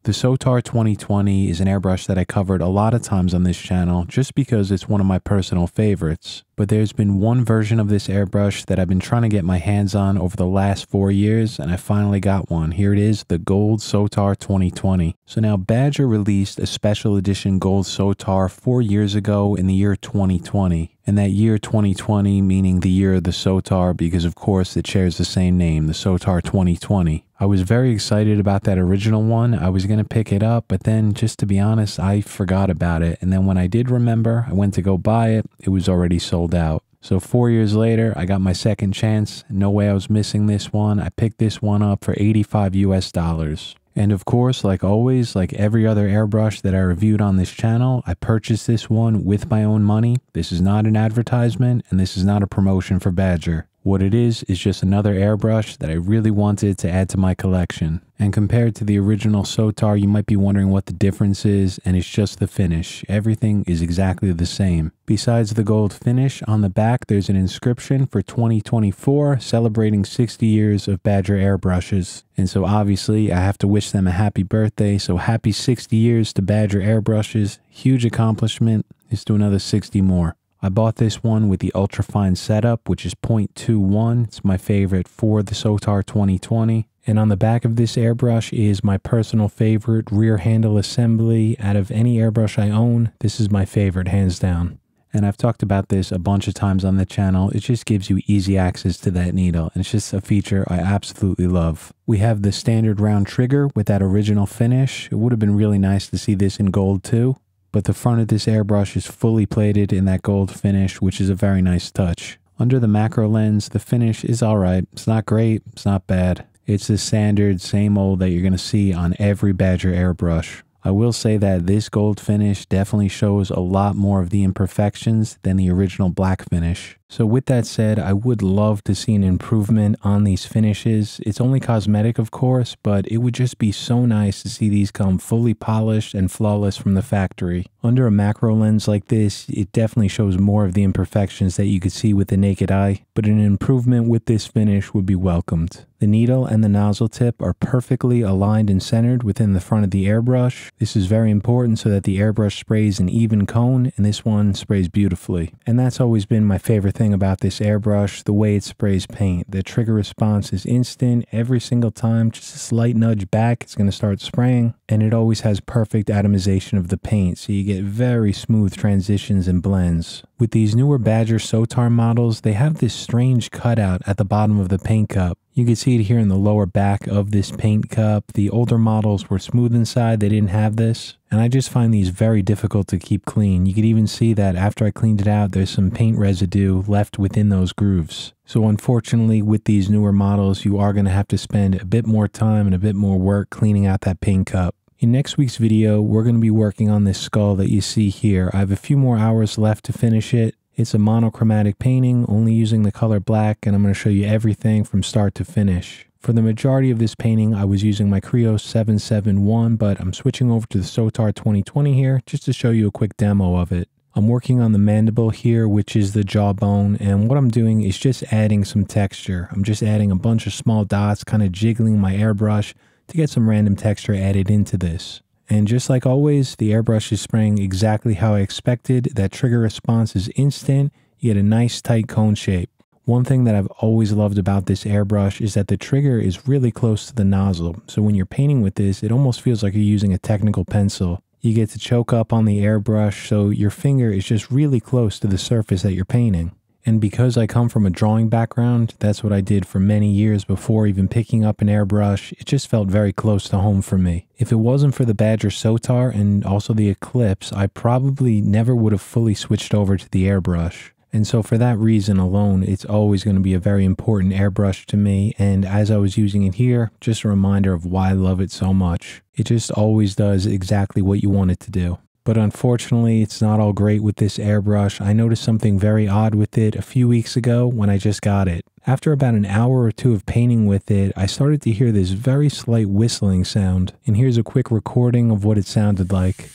The Sotar 2020 is an airbrush that I covered a lot of times on this channel just because it's one of my personal favorites. But there's been one version of this airbrush that I've been trying to get my hands on over the last 4 years, and I finally got one. Here it is, the Gold Sotar 2020. So now Badger released a special edition Gold Sotar 4 years ago in the year 2020. And that year 2020 meaning the year of the Sotar because of course it shares the same name, the Sotar 2020. I was very excited about that original one. I was going to pick it up, but then just to be honest, I forgot about it. And then when I did remember, I went to go buy it. It was already sold out. So 4 years later, I got my second chance. No way I was missing this one. I picked this one up for $85 US. And of course, like always, like every other airbrush that I reviewed on this channel, I purchased this one with my own money. This is not an advertisement, and this is not a promotion for Badger. What it is just another airbrush that I really wanted to add to my collection. And compared to the original Sotar, you might be wondering what the difference is, and it's just the finish. Everything is exactly the same. Besides the gold finish, on the back there's an inscription for 2024, celebrating 60 years of Badger airbrushes. And so obviously I have to wish them a happy birthday, so happy 60 years to Badger airbrushes. Huge accomplishment. Let's do another 60 more. I bought this one with the ultrafine setup, which is 0.21. It's my favorite for the Sotar 2020. And on the back of this airbrush is my personal favorite rear handle assembly. Out of any airbrush I own, this is my favorite, hands down. And I've talked about this a bunch of times on the channel. It just gives you easy access to that needle. And it's just a feature I absolutely love. We have the standard round trigger with that original finish. It would have been really nice to see this in gold too. But the front of this airbrush is fully plated in that gold finish, which is a very nice touch. Under the macro lens, the finish is alright. It's not great, it's not bad. It's the standard, same old that you're going to see on every Badger airbrush. I will say that this gold finish definitely shows a lot more of the imperfections than the original black finish. So with that said, I would love to see an improvement on these finishes. It's only cosmetic, of course, but it would just be so nice to see these come fully polished and flawless from the factory. Under a macro lens like this, it definitely shows more of the imperfections that you could see with the naked eye, but an improvement with this finish would be welcomed. The needle and the nozzle tip are perfectly aligned and centered within the front of the airbrush. This is very important so that the airbrush sprays an even cone, and this one sprays beautifully. And that's always been my favorite thing about this airbrush, the way it sprays paint. The trigger response is instant every single time. Just a slight nudge back, it's going to start spraying, and it always has perfect atomization of the paint, so you get very smooth transitions and blends. With these newer Badger Sotar models, they have this strange cutout at the bottom of the paint cup. You can see it here in the lower back of this paint cup. The older models were smooth inside, they didn't have this. And I just find these very difficult to keep clean. You could even see that after I cleaned it out, there's some paint residue left within those grooves. So unfortunately, with these newer models, you are going to have to spend a bit more time and a bit more work cleaning out that paint cup. In next week's video, we're going to be working on this skull that you see here. I have a few more hours left to finish it. It's a monochromatic painting, only using the color black, and I'm going to show you everything from start to finish. For the majority of this painting, I was using my Creo 771, but I'm switching over to the Sotar 2020 here, just to show you a quick demo of it. I'm working on the mandible here, which is the jawbone, and what I'm doing is just adding some texture. I'm just adding a bunch of small dots, kind of jiggling my airbrush to get some random texture added into this. And just like always, the airbrush is spraying exactly how I expected. That trigger response is instant. You get a nice tight cone shape. One thing that I've always loved about this airbrush is that the trigger is really close to the nozzle. So when you're painting with this, it almost feels like you're using a technical pencil. You get to choke up on the airbrush, so your finger is just really close to the surface that you're painting. And because I come from a drawing background, that's what I did for many years before even picking up an airbrush. It just felt very close to home for me. If it wasn't for the Badger Sotar and also the Eclipse, I probably never would have fully switched over to the airbrush. And so for that reason alone, it's always going to be a very important airbrush to me. And as I was using it here, just a reminder of why I love it so much. It just always does exactly what you want it to do. But unfortunately, it's not all great with this airbrush. I noticed something very odd with it a few weeks ago when I just got it. After about an hour or two of painting with it, I started to hear this very slight whistling sound. And here's a quick recording of what it sounded like.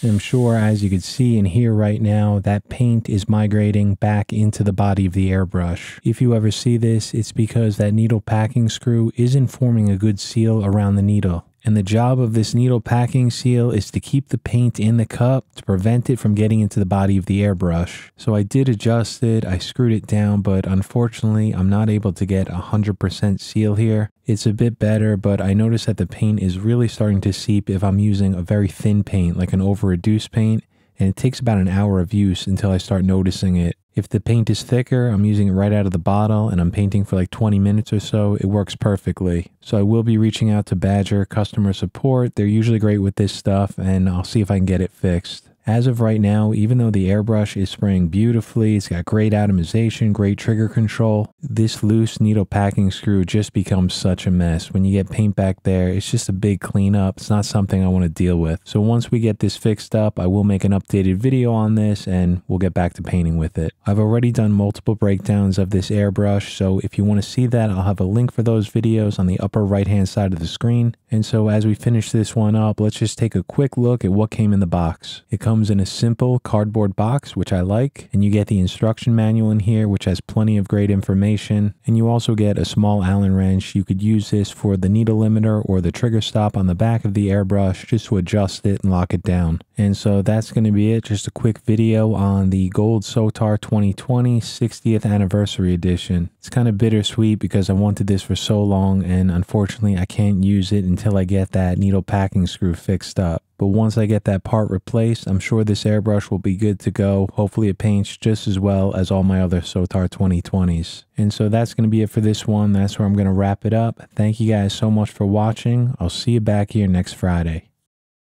And I'm sure, as you can see and hear right now, that paint is migrating back into the body of the airbrush. If you ever see this, it's because that needle packing screw isn't forming a good seal around the needle. And the job of this needle packing seal is to keep the paint in the cup to prevent it from getting into the body of the airbrush. So I did adjust it, I screwed it down, but unfortunately I'm not able to get 100% seal here. It's a bit better, but I noticed that the paint is really starting to seep if I'm using a very thin paint, like an over-reduced paint, and it takes about an hour of use until I start noticing it. If the paint is thicker, I'm using it right out of the bottle and I'm painting for like 20 minutes or so, it works perfectly. So I will be reaching out to Badger customer support. They're usually great with this stuff and I'll see if I can get it fixed. As of right now, even though the airbrush is spraying beautifully, it's got great atomization, great trigger control, this loose needle packing screw just becomes such a mess. When you get paint back there, it's just a big cleanup. It's not something I want to deal with. So once we get this fixed up, I will make an updated video on this and we'll get back to painting with it. I've already done multiple breakdowns of this airbrush, so if you want to see that, I'll have a link for those videos on the upper right hand side of the screen. And so as we finish this one up, let's just take a quick look at what came in the box. It comes in a simple cardboard box, which I like, and you get the instruction manual in here, which has plenty of great information, and you also get a small Allen wrench. You could use this for the needle limiter or the trigger stop on the back of the airbrush just to adjust it and lock it down. And so that's going to be it, just a quick video on the Gold Sotar 2020 60th anniversary edition. It's kind of bittersweet because I wanted this for so long and unfortunately I can't use it until I get that needle packing screw fixed up. But once I get that part replaced, I'm sure this airbrush will be good to go. Hopefully it paints just as well as all my other Sotar 2020s. And so that's going to be it for this one. That's where I'm going to wrap it up. Thank you guys so much for watching. I'll see you back here next Friday.